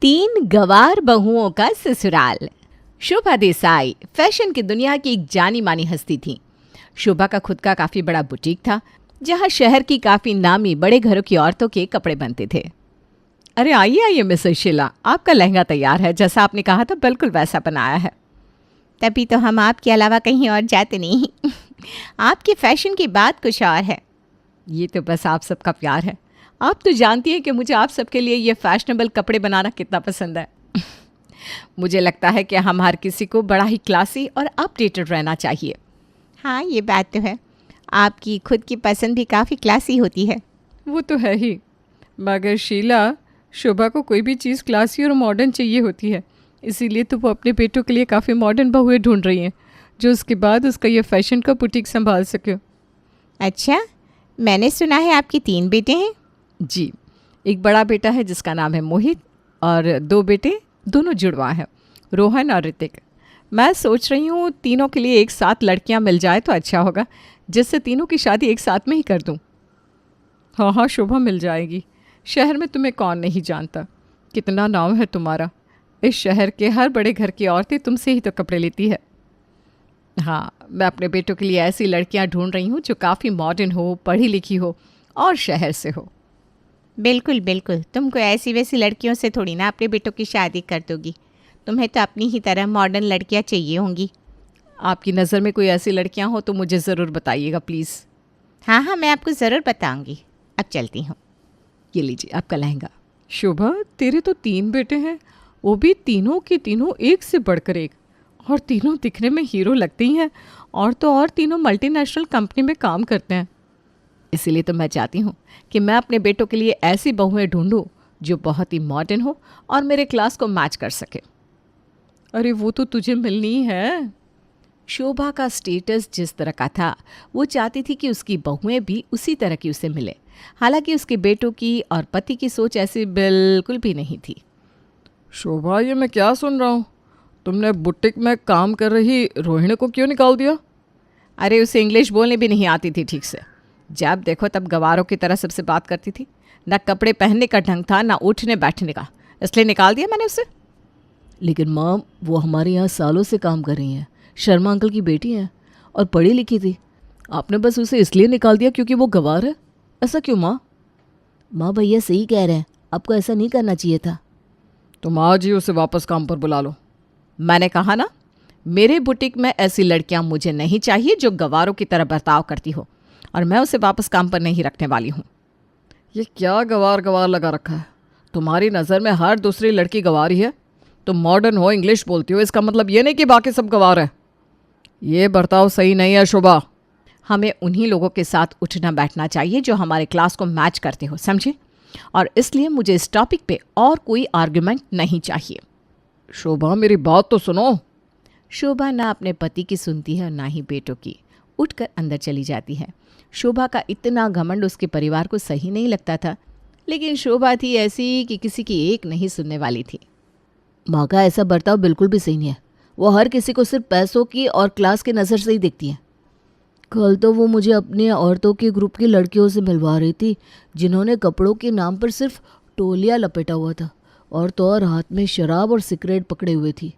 तीन गवार बहुओं का ससुराल। शोभा देसाई फैशन की दुनिया की एक जानी मानी हस्ती थी। शोभा का खुद का काफी बड़ा बुटीक था, जहां शहर की काफी नामी बड़े घरों की औरतों के कपड़े बनते थे। अरे आइए आइए मिसेस शीला, आपका लहंगा तैयार है। जैसा आपने कहा था बिल्कुल वैसा बनाया है। तभी तो हम आपके अलावा कहीं और जाते नहीं। आपके फैशन की बात कुछ और है। ये तो बस आप सबका प्यार है। आप तो जानती हैं कि मुझे आप सबके लिए ये फैशनेबल कपड़े बनाना कितना पसंद है। मुझे लगता है कि हम हर किसी को बड़ा ही क्लासी और अपडेटेड रहना चाहिए। हाँ, ये बात तो है। आपकी खुद की पसंद भी काफ़ी क्लासी होती है। वो तो है ही, मगर शीला, शोभा को कोई भी चीज़ क्लासी और मॉडर्न चाहिए होती है। इसीलिए तो वो अपने बेटों के लिए काफ़ी मॉडर्न बहुएं ढूंढ रही हैं, जो उसके बाद उसका ये फैशन का बुटीक संभाल सके। अच्छा, मैंने सुना है आपके 3 बेटे हैं। जी, एक बड़ा बेटा है जिसका नाम है मोहित, और 2 बेटे, दोनों जुड़वा हैं, रोहन और ऋतिक। मैं सोच रही हूँ तीनों के लिए एक साथ लड़कियाँ मिल जाए तो अच्छा होगा, जिससे तीनों की शादी एक साथ में ही कर दूँ। हाँ हाँ शोभा, मिल जाएगी। शहर में तुम्हें कौन नहीं जानता, कितना नाम है तुम्हारा। इस शहर के हर बड़े घर की औरतें तुमसे ही तो कपड़े लेती है। हाँ, मैं अपने बेटों के लिए ऐसी लड़कियाँ ढूंढ रही हूँ जो काफ़ी मॉडर्न हो, पढ़ी लिखी हो और शहर से हो। बिल्कुल बिल्कुल, तुमको ऐसी वैसी लड़कियों से थोड़ी ना अपने बेटों की शादी कर दोगी। तुम्हें तो अपनी ही तरह मॉडर्न लड़कियाँ चाहिए होंगी। आपकी नज़र में कोई ऐसी लड़कियां हो तो मुझे ज़रूर बताइएगा प्लीज़। हाँ हाँ, मैं आपको ज़रूर बताऊंगी। अब चलती हूँ। ये लीजिए आपका लहंगा। शोभा, तेरे तो 3 बेटे हैं, वो भी तीनों के तीनों एक से बढ़कर एक, और तीनों दिखने में हीरो लगते ही हैं, और तो और तीनों मल्टीनेशनल कंपनी में काम करते हैं। इसीलिए तो मैं चाहती हूँ कि मैं अपने बेटों के लिए ऐसी बहुएं ढूंढूं जो बहुत ही मॉडर्न हो और मेरे क्लास को मैच कर सके। अरे वो तो तुझे मिलनी है। शोभा का स्टेटस जिस तरह का था, वो चाहती थी कि उसकी बहुएं भी उसी तरह की उसे मिले। हालांकि उसके बेटों की और पति की सोच ऐसी बिल्कुल भी नहीं थी। शोभा, ये मैं क्या सुन रहा हूँ? तुमने बुटीक में काम कर रही रोहिणी को क्यों निकाल दिया? अरे उसे इंग्लिश बोलने भी नहीं आती थी ठीक से। जब देखो तब गवारों की तरह सबसे बात करती थी। ना कपड़े पहनने का ढंग था, ना उठने बैठने का, इसलिए निकाल दिया मैंने उसे। लेकिन माँ, वो हमारे यहाँ सालों से काम कर रही हैं, शर्मा अंकल की बेटी हैं और पढ़ी लिखी थी। आपने बस उसे इसलिए निकाल दिया क्योंकि वो गवार है? ऐसा क्यों माँ? माँ भैया सही कह रहे हैं, आपको ऐसा नहीं करना चाहिए था। तुम आज ही उसे वापस काम पर बुला लो। मैंने कहा ना, मेरे बुटीक में ऐसी लड़कियां मुझे नहीं चाहिए जो गवारों की तरह बर्ताव करती हो, और मैं उसे वापस काम पर नहीं रखने वाली हूँ। ये क्या गवार गवार लगा रखा है? तुम्हारी नज़र में हर दूसरी लड़की गवार ही है। तुम मॉडर्न हो, इंग्लिश बोलती हो, इसका मतलब ये नहीं कि बाकी सब गवार है। ये बर्ताव सही नहीं है शोभा। हमें उन्हीं लोगों के साथ उठना बैठना चाहिए जो हमारे क्लास को मैच करते हो, समझे? और इसलिए मुझे इस टॉपिक पे और कोई आर्गुमेंट नहीं चाहिए। शोभा, मेरी बात तो सुनो। शोभा ना अपने पति की सुनती है और ना ही बेटों की। उठकर अंदर चली जाती है। शोभा का इतना घमंड उसके परिवार को सही नहीं लगता था, लेकिन शोभा थी ऐसी कि किसी की एक नहीं सुनने वाली थी। माँ का ऐसा बर्ताव बिल्कुल भी सही नहीं है। वो हर किसी को सिर्फ पैसों की और क्लास की नज़र से ही देखती है। कल तो वो मुझे अपने औरतों के ग्रुप की लड़कियों से मिलवा रही थी, जिन्होंने कपड़ों के नाम पर सिर्फ टोलिया लपेटा हुआ था, और तो और हाथ में शराब और सिगरेट पकड़े हुए थी।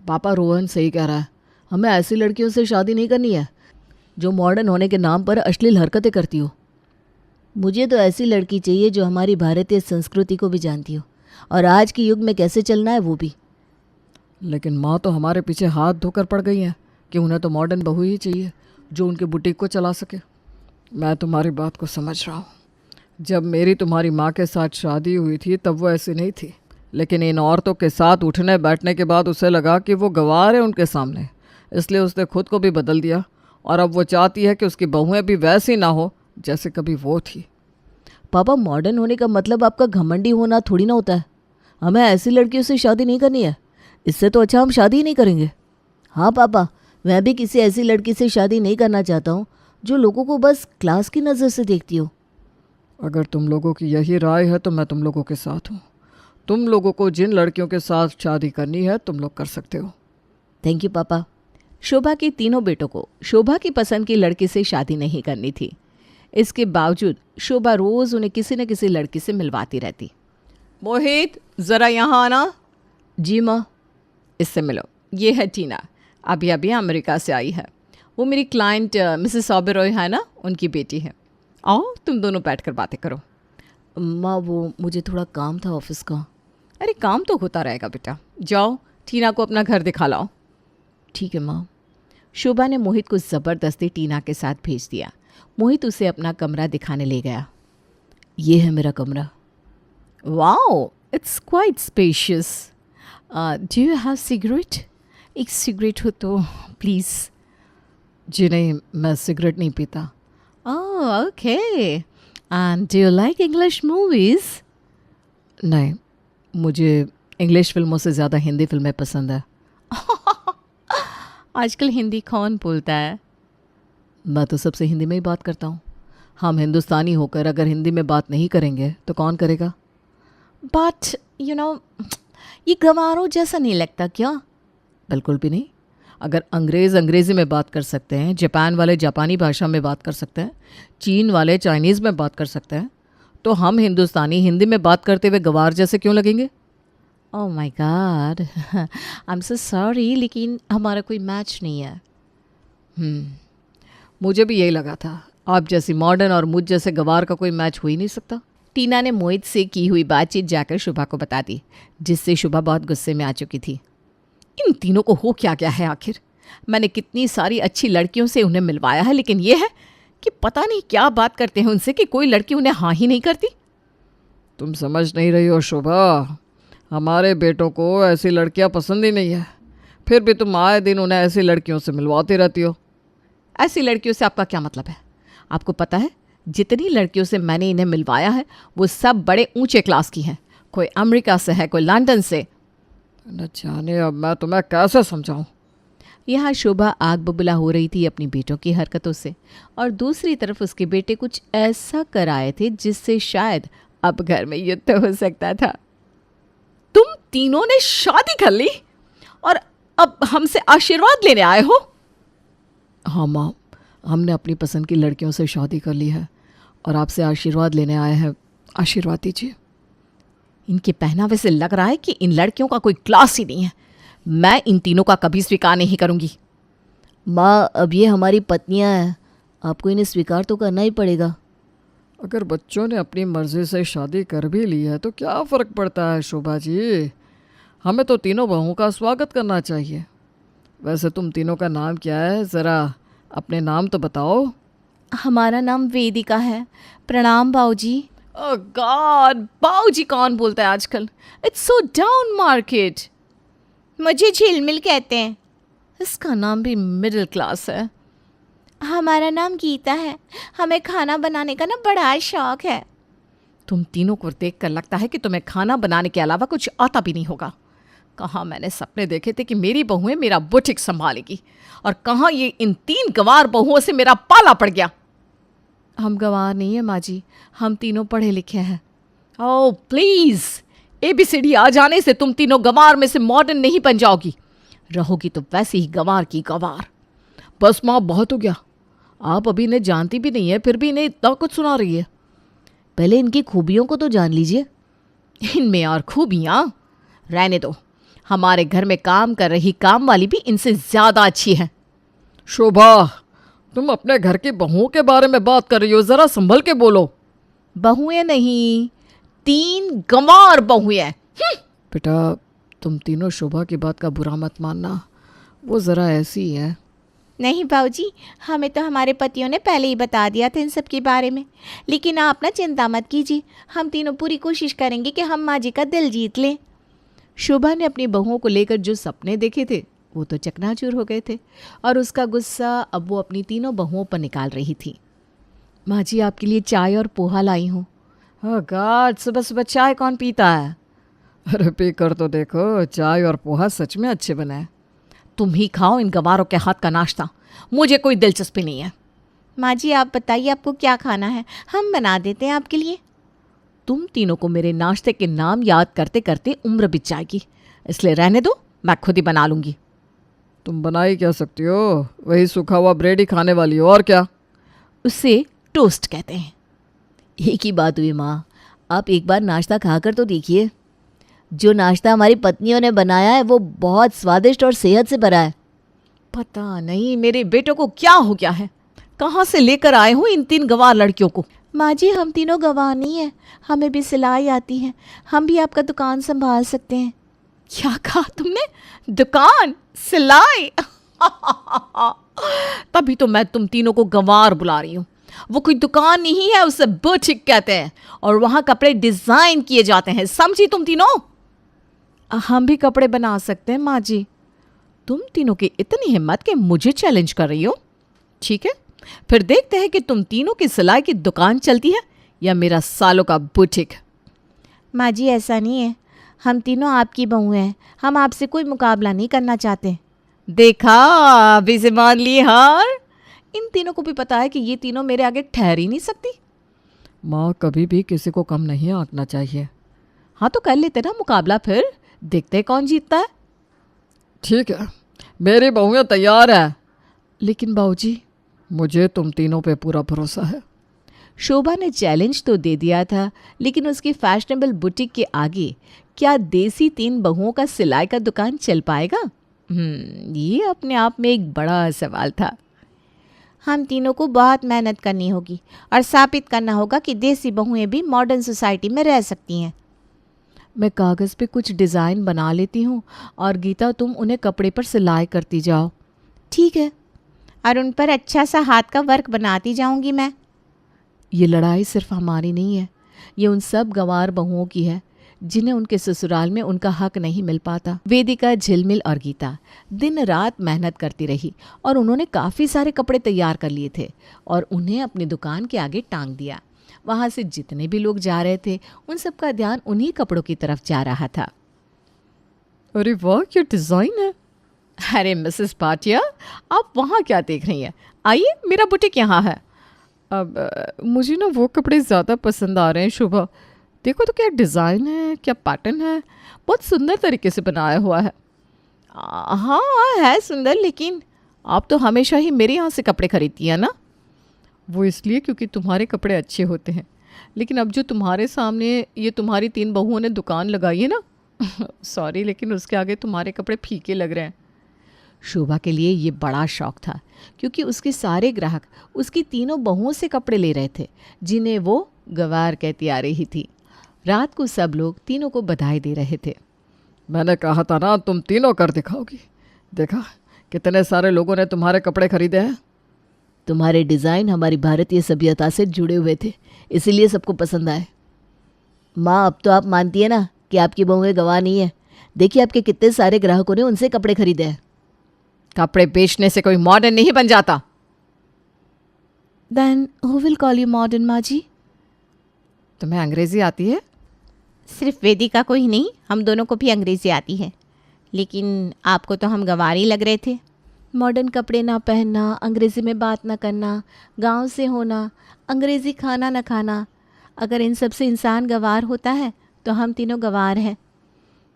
पापा, रोहन सही कह रहा है। हमें ऐसी लड़कियों से शादी नहीं करनी है जो मॉडर्न होने के नाम पर अश्लील हरकतें करती हो। मुझे तो ऐसी लड़की चाहिए जो हमारी भारतीय संस्कृति को भी जानती हो, और आज के युग में कैसे चलना है वो भी। लेकिन माँ तो हमारे पीछे हाथ धोकर पड़ गई हैं कि उन्हें तो मॉडर्न बहू ही चाहिए जो उनके बुटीक को चला सके। मैं तुम्हारी बात को समझ रहा हूँ। जब मेरी तुम्हारी माँ के साथ शादी हुई थी तब वो ऐसी नहीं थी, लेकिन इन औरतों के साथ उठने बैठने के बाद उसे लगा कि वो गवार है उनके सामने, इसलिए उसने खुद को भी बदल दिया, और अब वो चाहती है कि उसकी बहुएं भी वैसी ना हो जैसे कभी वो थी। पापा, मॉडर्न होने का मतलब आपका घमंडी होना थोड़ी ना होता है। हमें ऐसी लड़कियों से शादी नहीं करनी है। इससे तो अच्छा हम शादी ही नहीं करेंगे। हाँ पापा, मैं भी किसी ऐसी लड़की से शादी नहीं करना चाहता हूँ जो लोगों को बस क्लास की नज़र से देखती हो। अगर तुम लोगों की यही राय है तो मैं तुम लोगों के साथ हूँ। तुम लोगों को जिन लड़कियों के साथ शादी करनी है तुम लोग कर सकते हो। थैंक यू पापा। शोभा के तीनों बेटों को शोभा की पसंद की लड़की से शादी नहीं करनी थी। इसके बावजूद शोभा रोज़ उन्हें किसी न किसी लड़की से मिलवाती रहती। मोहित ज़रा यहाँ आना। जी माँ। इससे मिलो, ये है टीना, अभी अभी अमेरिका से आई है। वो मेरी क्लाइंट मिसेस ओबेरॉय है ना, उनकी बेटी है। आओ तुम दोनों बैठ कर बातें करो। माँ वो मुझे थोड़ा काम था ऑफिस का। अरे काम तो होता रहेगा बेटा, जाओ टीना को अपना घर दिखा लाओ। ठीक है माँ। शोभा ने मोहित को ज़बरदस्ती टीना के साथ भेज दिया। मोहित उसे अपना कमरा दिखाने ले गया। ये है मेरा कमरा। Wow, it's quite spacious. Do you have cigarette? एक सिगरेट हो तो प्लीज़। जी नहीं, मैं सिगरेट नहीं पीता। Oh okay. And do you like English movies? नहीं, मुझे इंग्लिश फिल्मों से ज़्यादा हिंदी फिल्में पसंद है। आजकल हिंदी कौन बोलता है? मैं तो सबसे हिंदी में ही बात करता हूँ। हम हिंदुस्तानी होकर अगर हिंदी में बात नहीं करेंगे तो कौन करेगा? बट यू नो, ये गंवारों जैसा नहीं लगता क्या? बिल्कुल भी नहीं। अगर अंग्रेज़ अंग्रेज़ी में बात कर सकते हैं, जापान वाले जापानी भाषा में बात कर सकते हैं, चीन वाले चाइनीज़ में बात कर सकते हैं, तो हम हिंदुस्तानी हिंदी में बात करते हुए गंवार जैसे क्यों लगेंगे? Oh my God, I am so sorry, लेकिन हमारा कोई मैच नहीं है। मुझे भी यही लगा था। आप जैसी मॉडर्न और मुझ जैसे गंवार का कोई मैच हो ही नहीं सकता। टीना ने मोहित से की हुई बातचीत जाकर शुभा को बता दी, जिससे शुभा बहुत गुस्से में आ चुकी थी। इन तीनों को हो क्या क्या है आखिर? मैंने कितनी सारी अच्छी लड़कियों से उन्हें मिलवाया है, लेकिन ये है कि पता नहीं क्या बात करते हैं उनसे कि कोई लड़की उन्हें हाँ ही नहीं करती। तुम समझ नहीं रही हो शोभा, हमारे बेटों को ऐसी लड़कियां पसंद ही नहीं है, फिर भी तुम आए दिन उन्हें ऐसी लड़कियों से मिलवाती रहती हो। ऐसी लड़कियों से आपका क्या मतलब है? आपको पता है जितनी लड़कियों से मैंने इन्हें मिलवाया है वो सब बड़े ऊंचे क्लास की हैं। कोई अमेरिका से है, कोई लंदन से। न जाने अब मैं तुम्हें कैसे समझाऊं। यहाँ शोभा आग बबूला हो रही थी अपनी बेटों की हरकतों से, और दूसरी तरफ उसके बेटे कुछ ऐसा कर आए थे जिससे शायद अब घर में युद्ध हो सकता था। तुम तीनों ने शादी कर ली और अब हमसे आशीर्वाद लेने आए हो? हाँ माँ, हमने अपनी पसंद की लड़कियों से शादी कर ली है और आपसे आशीर्वाद लेने आए हैं। आशीर्वाद दीजिए। इनके पहनावे से लग रहा है कि इन लड़कियों का कोई क्लास ही नहीं है। मैं इन तीनों का कभी स्वीकार नहीं करूंगी। माँ अब ये हमारी पत्नियाँ हैं, आपको इन्हें स्वीकार तो करना ही पड़ेगा। अगर बच्चों ने अपनी मर्जी से शादी कर भी ली है तो क्या फ़र्क पड़ता है शोभा जी? हमें तो तीनों बहुओं का स्वागत करना चाहिए। वैसे तुम तीनों का नाम क्या है? ज़रा अपने नाम तो बताओ। हमारा नाम वेदिका है। प्रणाम बाऊजी। ओह गॉड, बाऊजी कौन बोलता है आजकल? It's so down market. मुझे झिलमिल कहते हैं। इसका नाम भी मिडिल क्लास है। हमारा नाम गीता है। हमें खाना बनाने का ना बड़ा शौक है। तुम तीनों को देखकर लगता है कि तुम्हें खाना बनाने के अलावा कुछ आता भी नहीं होगा। कहाँ मैंने सपने देखे थे कि मेरी बहुएं मेरा बुटीक संभालेगी, और कहाँ ये इन 3 गंवार बहुओं से मेरा पाला पड़ गया। हम गंवार नहीं है माँ जी, हम तीनों पढ़े लिखे हैं। ओह प्लीज़, ABCD आ जाने से तुम तीनों गंवार में से मॉडर्न नहीं बन जाओगी। रहोगी तो वैसे ही गंवार की गंवार। बस माँ, बहुत हो गया। आप अभी इन्हें जानती भी नहीं है, फिर भी इन्हें इतना कुछ सुना रही है। पहले इनकी खूबियों को तो जान लीजिए। इनमें और खूबियाँ रहने दो। हमारे घर में काम कर रही काम वाली भी इनसे ज़्यादा अच्छी है। शोभा, तुम अपने घर की बहुओं के बारे में बात कर रही हो, ज़रा संभल के बोलो। बहुएं नहीं, 3 गंवार बहुएं। बेटा, तुम तीनों शोभा की बात का बुरा मत मानना, वो ज़रा ऐसी ही है। नहीं बाऊजी, हमें तो हमारे पतियों ने पहले ही बता दिया था इन सब के बारे में। लेकिन आप ना चिंता मत कीजिए, हम तीनों पूरी कोशिश करेंगे कि हम माँ जी का दिल जीत लें। शोभा ने अपनी बहुओं को लेकर जो सपने देखे थे वो तो चकनाचूर हो गए थे, और उसका गुस्सा अब वो अपनी तीनों बहुओं पर निकाल रही थी। माँ जी, आपके लिए चाय और पोहा लाई हूँ। ओह गॉड, सुबह सुबह चाय कौन पीता है? अरे पी कर तो देखो, चाय और पोहा सच में अच्छे बने हैं। तुम ही खाओ इन गंवारों के हाथ का नाश्ता, मुझे कोई दिलचस्पी नहीं है। माँ जी आप बताइए आपको क्या खाना है, हम बना देते हैं आपके लिए। तुम तीनों को मेरे नाश्ते के नाम याद करते करते उम्र बीत जाएगी, इसलिए रहने दो, मैं खुद ही बना लूँगी। तुम बना ही क्या सकती हो? वही सूखा हुआ ब्रेड ही खाने वाली हो, और क्या? उसे टोस्ट कहते हैं। एक ही बात हुई माँ, आप एक बार नाश्ता खाकर तो देखिए। जो नाश्ता हमारी पत्नियों ने बनाया है वो बहुत स्वादिष्ट और सेहत से भरा है। पता नहीं मेरे बेटों को क्या हो गया है, कहाँ से लेकर आए हो इन 3 गंवार लड़कियों को। माँ जी, हम तीनों गंवार नहीं हैं, हमें भी सिलाई आती है, हम भी आपका दुकान संभाल सकते हैं। क्या कहा तुमने? दुकान, सिलाई? तभी तो मैं तुम तीनों को गंवार बुला रही हूँ। वो कोई दुकान नहीं है, उसे बुटीक कहते हैं, और वहाँ कपड़े डिज़ाइन किए जाते हैं, समझी तुम तीनों? हम भी कपड़े बना सकते हैं माँ जी। तुम तीनों की इतनी हिम्मत कि मुझे चैलेंज कर रही हो? ठीक है, फिर देखते हैं कि तुम तीनों की सिलाई की दुकान चलती है या मेरा सालों का बुटीक। माँ जी, ऐसा नहीं है, हम तीनों आपकी बहू हैं, हम आपसे कोई मुकाबला नहीं करना चाहते। देखा, अभी से मान ली हार। इन तीनों को भी पता है कि ये तीनों मेरे आगे ठहर ही नहीं सकती। माँ, कभी भी किसी को कम नहीं आंकना चाहिए। हाँ तो कर लेते ना मुकाबला, फिर देखते हैं कौन जीतता है। ठीक है, मेरी बहुएं तैयार है, लेकिन बाबूजी मुझे तुम तीनों पे पूरा भरोसा है। शोभा ने चैलेंज तो दे दिया था, लेकिन उसकी फैशनेबल बुटीक के आगे क्या देसी 3 बहुओं का सिलाई का दुकान चल पाएगा? ये अपने आप में एक बड़ा सवाल था। हम तीनों को बहुत मेहनत करनी होगी और साबित करना होगा कि देसी बहुएं भी मॉडर्न सोसाइटी में रह सकती हैं। मैं कागज़ पे कुछ डिज़ाइन बना लेती हूँ और गीता तुम उन्हें कपड़े पर सिलाई करती जाओ। ठीक है, और उन पर अच्छा सा हाथ का वर्क बनाती जाऊंगी मैं। ये लड़ाई सिर्फ हमारी नहीं है, ये उन सब गंवार बहुओं की है जिन्हें उनके ससुराल में उनका हक नहीं मिल पाता। वेदिका, झिलमिल और गीता दिन रात मेहनत करती रही और उन्होंने काफ़ी सारे कपड़े तैयार कर लिए थे और उन्हें अपनी दुकान के आगे टांग दिया। वहाँ से जितने भी लोग जा रहे थे उन सब का ध्यान उन्हीं कपड़ों की तरफ जा रहा था। अरे वाह, क्या डिज़ाइन है। अरे मिसेस भाटिया, आप वहाँ क्या देख रही हैं? आइए, मेरा बुटीक यहाँ है। अब मुझे ना वो कपड़े ज़्यादा पसंद आ रहे हैं शोभा। देखो तो क्या डिज़ाइन है, क्या पैटर्न है, बहुत सुंदर तरीके से बनाया हुआ है। हाँ है सुंदर, लेकिन आप तो हमेशा ही मेरे यहाँ से कपड़े खरीदती हैं ना। वो इसलिए क्योंकि तुम्हारे कपड़े अच्छे होते हैं, लेकिन अब जो तुम्हारे सामने ये तुम्हारी 3 बहुओं ने दुकान लगाई है ना सॉरी, लेकिन उसके आगे तुम्हारे कपड़े फीके लग रहे हैं। शोभा के लिए ये बड़ा शौक था, क्योंकि उसके सारे ग्राहक उसकी तीनों बहुओं से कपड़े ले रहे थे, जिन्हें वो गंवार कहती आ रही थी। रात को सब लोग तीनों को बधाई दे रहे थे। मैंने कहा था ना, तुम तीनों कर दिखाओगी। देखा, कितने सारे लोगों ने तुम्हारे कपड़े खरीदे हैं। तुम्हारे डिज़ाइन हमारी भारतीय सभ्यता से जुड़े हुए थे, इसीलिए सबको पसंद आए। माँ, अब तो आप मानती है ना कि आपकी बहुएं गंवार नहीं है। देखिए आपके कितने सारे ग्राहकों ने उनसे कपड़े खरीदे हैं। कपड़े बेचने से कोई मॉडर्न नहीं बन जाता। Then who will call you modern, माँ जी? तुम्हें अंग्रेजी आती है? सिर्फ वेदिका को ही नहीं, हम दोनों को भी अंग्रेजी आती है, लेकिन आपको तो हम गंवार ही लग रहे थे। मॉडर्न कपड़े ना पहनना, अंग्रेज़ी में बात ना करना, गांव से होना, अंग्रेज़ी खाना ना खाना, अगर इन सब से इंसान गंवार होता है तो हम तीनों गंवार हैं।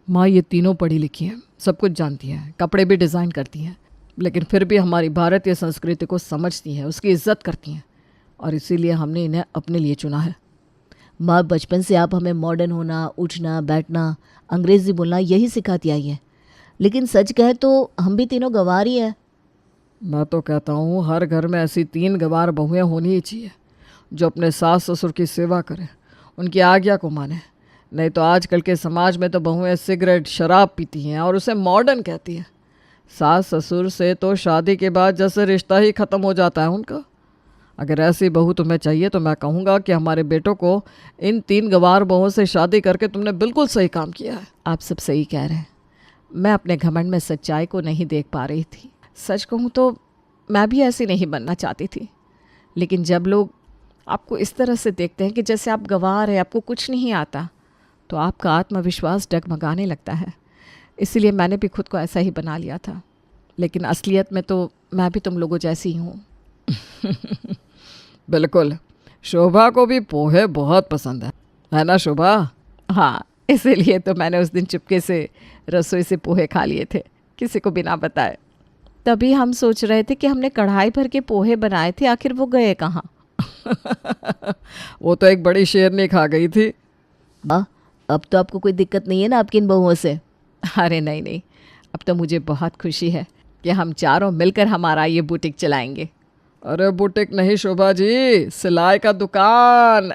माँ, ये तीनों पढ़ी लिखी हैं, सब कुछ जानती हैं, कपड़े भी डिज़ाइन करती हैं, लेकिन फिर भी हमारी भारतीय संस्कृति को समझती हैं, उसकी इज्जत करती हैं, और इसीलिए हमने इन्हें अपने लिए चुना है। माँ, बचपन से आप हमें मॉडर्न होना, उठना बैठना, अंग्रेज़ी बोलना यही सिखाती आई है, लेकिन सच कहे तो हम भी तीनों गंवार ही हैं। मैं तो कहता हूँ हर घर में ऐसी 3 गंवार बहुएं होनी ही चाहिए, जो अपने सास ससुर की सेवा करें, उनकी आज्ञा को माने। नहीं तो आजकल के समाज में तो बहुएं सिगरेट शराब पीती हैं और उसे मॉडर्न कहती हैं। सास ससुर से तो शादी के बाद जैसे रिश्ता ही ख़त्म हो जाता है उनका। अगर ऐसी बहू तुम्हें चाहिए तो मैं कहूँगा कि हमारे बेटों को इन 3 गंवार बहुओं से शादी करके तुमने बिल्कुल सही काम किया है। आप सब सही कह रहे हैं। मैं अपने घमंड में सच्चाई को नहीं देख पा रही थी। सच कहूँ तो मैं भी ऐसी नहीं बनना चाहती थी, लेकिन जब लोग आपको इस तरह से देखते हैं कि जैसे आप गंवार हैं, आपको कुछ नहीं आता, तो आपका आत्मविश्वास डगमगाने लगता है। इसीलिए मैंने भी खुद को ऐसा ही बना लिया था, लेकिन असलियत में तो मैं भी तुम लोगों जैसी ही हूँ। बिल्कुल, शोभा को भी पोहे बहुत पसंद है ना शोभा? हाँ, इसीलिए तो मैंने उस दिन चुपके से रसोई से पोहे खा लिए थे, किसी को बिना बताए। तभी हम सोच रहे थे कि हमने कढ़ाई भर के पोहे बनाए थे, आखिर वो गए कहाँ? वो तो एक बड़ी शेरनी खा गई थी। माँ, अब तो आपको कोई दिक्कत नहीं है ना आपकी इन बहुओं से? अरे नहीं नहीं, अब तो मुझे बहुत खुशी है कि हम चारों मिलकर हमारा ये बुटीक चलाएंगे। अरे बुटीक नहीं शोभा जी, सिलाई का दुकान।